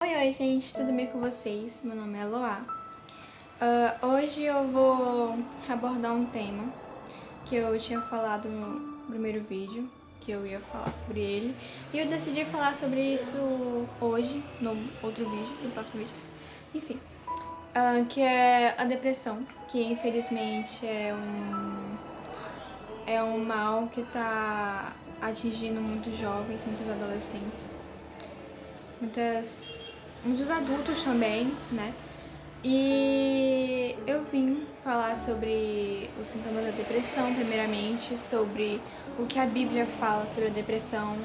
Oi, gente, tudo bem com vocês? Meu nome é Eloá. Hoje eu vou abordar um tema que eu tinha falado no primeiro vídeo, que eu ia falar sobre ele, e eu decidi falar sobre isso hoje, no outro vídeo, no próximo vídeo. Enfim, que é a depressão, que infelizmente é um mal que tá atingindo muitos jovens, muitos adolescentes, muitos adultos também, né? E eu vim falar sobre os sintomas da depressão, primeiramente, sobre o que a Bíblia fala sobre a depressão,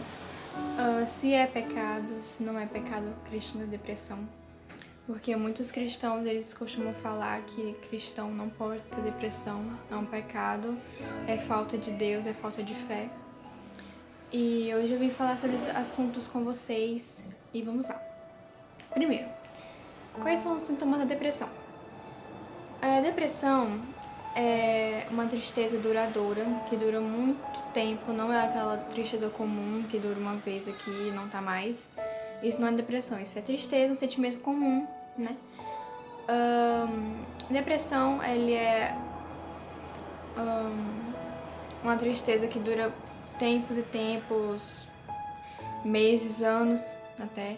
se é pecado, se não é pecado cristão a depressão. Porque muitos cristãos, eles costumam falar que cristão não pode ter depressão, é um pecado, é falta de Deus, é falta de fé. E hoje eu vim falar sobre esses assuntos com vocês e vamos lá. Primeiro, quais são os sintomas da depressão? A depressão é uma tristeza duradoura, que dura muito tempo, não é aquela tristeza comum que dura uma vez aqui e não tá mais. Isso não é depressão, isso é tristeza, um sentimento comum, né? Depressão, ele é uma tristeza que dura tempos e tempos, meses, anos até.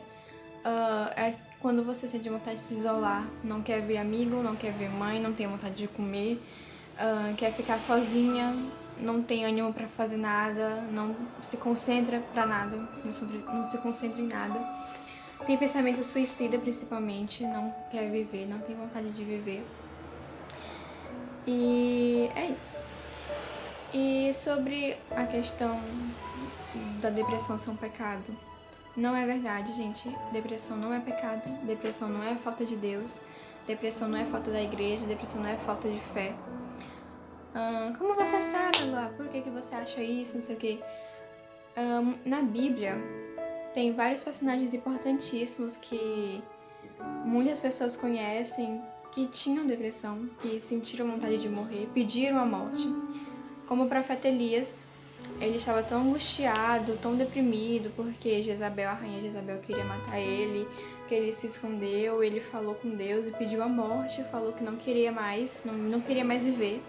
É quando você sente vontade de se isolar, não quer ver amigo, não quer ver mãe, não tem vontade de comer, quer ficar sozinha, não tem ânimo pra fazer nada, não se concentra pra nada, não se concentra em nada. Tem pensamento suicida principalmente, não quer viver, não tem vontade de viver. E é isso. E sobre a questão da depressão ser um pecado, não é verdade, gente. Depressão não é pecado, depressão não é falta de Deus, depressão não é falta da igreja, depressão não é falta de fé. Como você sabe, Lá? Por que você acha isso, não sei o quê? Na Bíblia, tem vários personagens importantíssimos que muitas pessoas conhecem que tinham depressão, que sentiram vontade de morrer, pediram a morte. Como o profeta Elias, ele estava tão angustiado, tão deprimido, porque Jezabel, a rainha Jezabel, queria matar ele, que ele se escondeu, ele falou com Deus e pediu a morte, falou que não queria mais, não queria mais viver.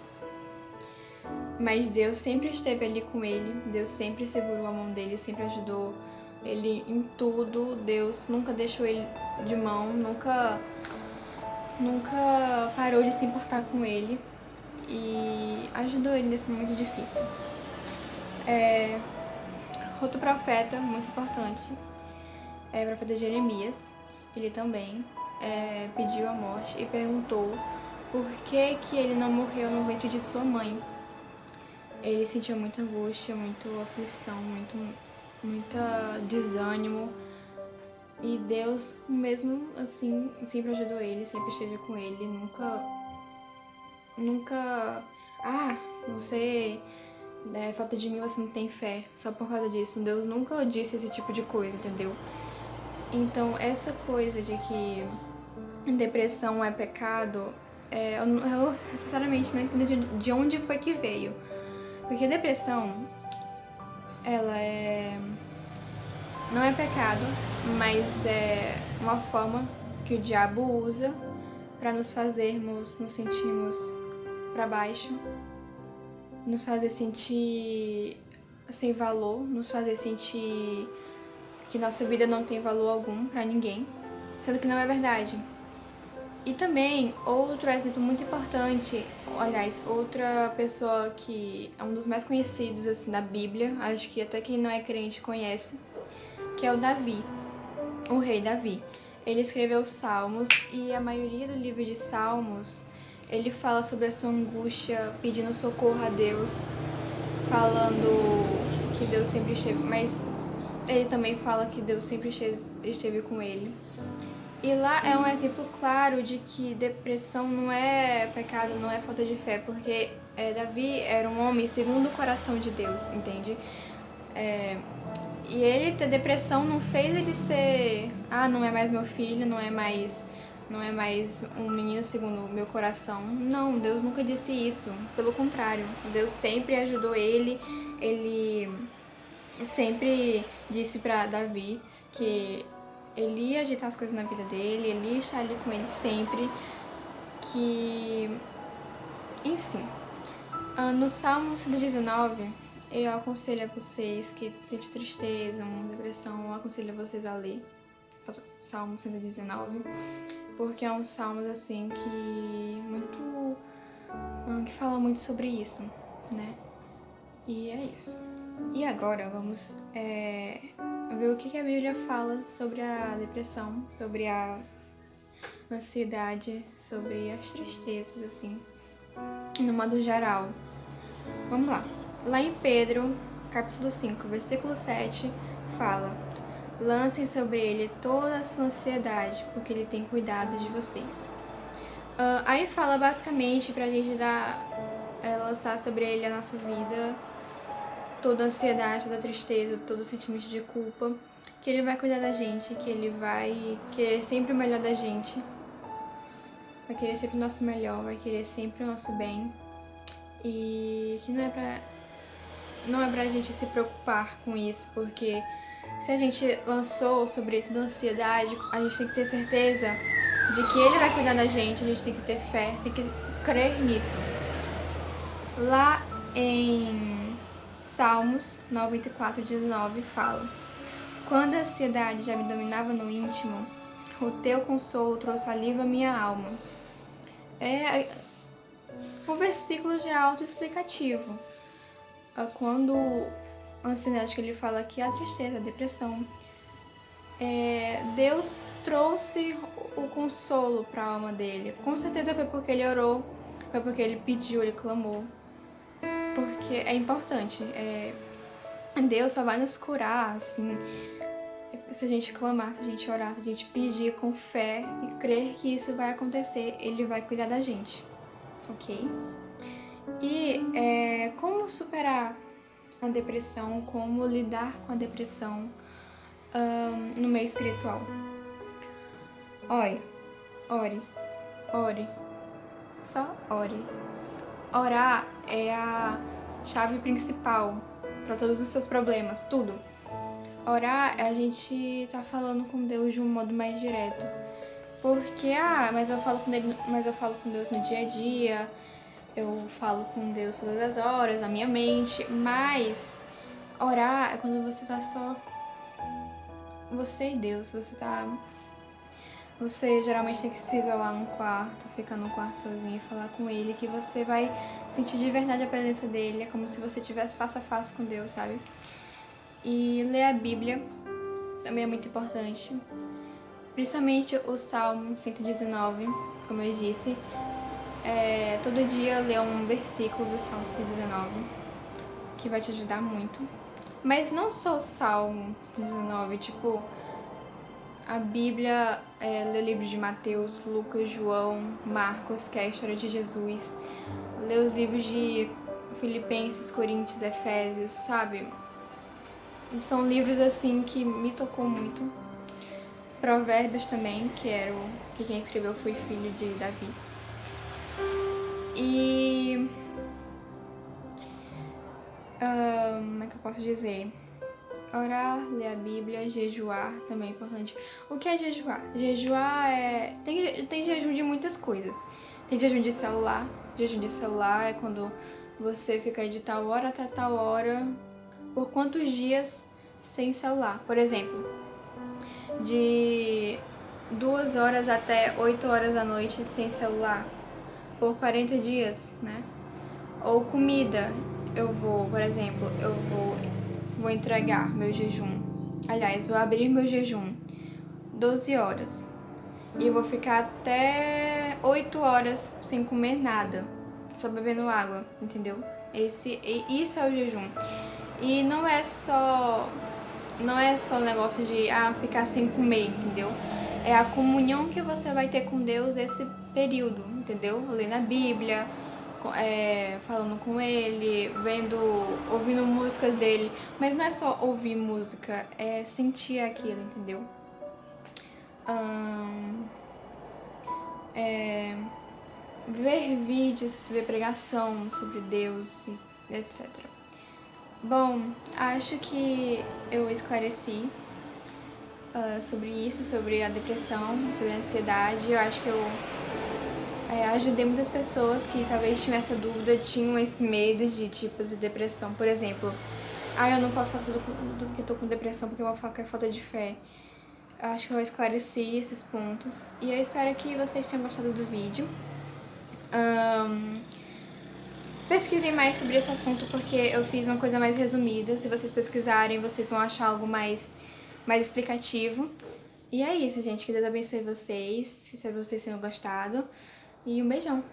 Mas Deus sempre esteve ali com ele, Deus sempre segurou a mão dele, sempre ajudou ele em tudo. Deus nunca deixou ele de mão, nunca parou de se importar com ele e ajudou ele nesse momento difícil. Outro profeta muito importante é o profeta Jeremias. Ele também pediu a morte e perguntou por que ele não morreu no ventre de sua mãe. Ele sentia muita angústia, muita aflição, muito desânimo. E Deus, mesmo assim, sempre ajudou ele, sempre esteve com ele, nunca, você, falta de mim, você não tem fé, só por causa disso. Deus nunca disse esse tipo de coisa, entendeu? Então, essa coisa de que depressão é pecado, eu sinceramente não entendo de onde foi que veio. Porque depressão, ela não é pecado, mas é uma forma que o diabo usa para nos sentirmos para baixo, nos fazer sentir sem valor, nos fazer sentir que nossa vida não tem valor algum para ninguém, sendo que não é verdade. E também, outro exemplo muito importante, aliás, outra pessoa que é um dos mais conhecidos assim da Bíblia, acho que até quem não é crente conhece, que é o Davi, o rei Davi. Ele escreveu os Salmos e a maioria do livro de Salmos, ele fala sobre a sua angústia, pedindo socorro a Deus, falando que Deus sempre esteve, mas ele também fala que Deus sempre esteve com ele. E lá é um exemplo claro de que depressão não é pecado, não é falta de fé, porque Davi era um homem segundo o coração de Deus, entende? E ele ter depressão não fez ele ser, não é mais meu filho, não é mais um menino segundo o meu coração. Não, Deus nunca disse isso, pelo contrário, Deus sempre ajudou ele sempre disse pra Davi que ele ia ajeitar as coisas na vida dele, ele ia estar ali com ele sempre, que... Enfim. No Salmo 119, eu aconselho a vocês que sentem tristeza, depressão, eu aconselho a vocês a ler Salmo 119, porque é um salmo assim que fala muito sobre isso, né? E é isso. E agora vamos ver o que a Bíblia fala sobre a depressão, sobre a ansiedade, sobre as tristezas, assim, no modo geral. Vamos lá. Lá em Pedro, capítulo 5, versículo 7, fala: lancem sobre ele toda a sua ansiedade, porque ele tem cuidado de vocês. Aí fala basicamente pra gente lançar sobre ele a nossa vida, toda a ansiedade, toda a tristeza, todo o sentimento de culpa, que ele vai cuidar da gente, que ele vai querer sempre o melhor da gente, vai querer sempre o nosso melhor, vai querer sempre o nosso bem, e que não é pra gente se preocupar com isso, porque se a gente lançou sobre toda a ansiedade, a gente tem que ter certeza de que ele vai cuidar da gente, a gente tem que ter fé, tem que crer nisso. Lá em Salmos 94:19 fala: quando a ansiedade já me dominava no íntimo, o teu consolo trouxe alívio à minha alma. O versículo já é autoexplicativo. Quando a ansiedade que ele fala aqui, a tristeza, a depressão, Deus trouxe o consolo para a alma dele. Com certeza foi porque ele orou, foi porque ele pediu, ele clamou. Porque é importante. Deus só vai nos curar, assim, se a gente clamar, se a gente orar, se a gente pedir com fé e crer que isso vai acontecer, ele vai cuidar da gente, ok? E como superar a depressão, como lidar com a depressão no meio espiritual? Ore. Só ore. Orar é a chave principal para todos os seus problemas, tudo. Orar é a gente tá falando com Deus de um modo mais direto. Porque, mas eu falo com Deus no dia a dia, eu falo com Deus todas as horas, na minha mente, mas orar é quando você tá só você e Deus, você geralmente tem que se isolar num quarto, ficar num quarto sozinho e falar com ele, que você vai sentir de verdade a presença dele, é como se você estivesse face a face com Deus, sabe? E ler a Bíblia também é muito importante, principalmente o Salmo 119, como eu disse, todo dia ler um versículo do Salmo 119, que vai te ajudar muito. Mas não só o Salmo 19, tipo, a Bíblia, lê o livro de Mateus, Lucas, João, Marcos, que é a história de Jesus, lê os livros de Filipenses, Coríntios, Efésios, sabe? São livros assim que me tocou muito. Provérbios também, que quem escreveu foi filho de Davi. E como é que eu posso dizer? Orar, ler a Bíblia, jejuar também é importante. O que é jejuar? Jejuar tem jejum de muitas coisas. Tem jejum de celular. Jejum de celular é quando você fica de tal hora até tal hora, por quantos dias sem celular. Por exemplo, de 2 horas até 8 horas da noite sem celular, por 40 dias, né? Ou comida, por exemplo, vou entregar meu jejum. Aliás, vou abrir meu jejum 12 horas. E eu vou ficar até 8 horas sem comer nada, só bebendo água, entendeu? Isso é o jejum. E não é só o negócio de ficar sem comer, entendeu? É a comunhão que você vai ter com Deus esse período, entendeu? Lendo a Bíblia, falando com ele, ouvindo músicas dele. Mas não é só ouvir música, é sentir aquilo, entendeu? Ver vídeos, ver pregação sobre Deus, etc. Bom, acho que eu esclareci sobre isso, sobre a depressão, sobre a ansiedade. Eu acho que eu ajudei muitas pessoas que talvez tinham essa dúvida, tinham esse medo de tipos de depressão. Por exemplo, eu não posso falar tudo que eu tô com depressão porque eu vou falar que é falta de fé. Eu acho que eu esclareci esses pontos e eu espero que vocês tenham gostado do vídeo. Pesquisem mais sobre esse assunto porque eu fiz uma coisa mais resumida. Se vocês pesquisarem, vocês vão achar algo mais explicativo. E é isso, gente. Que Deus abençoe vocês. Espero que vocês tenham gostado. E um beijão.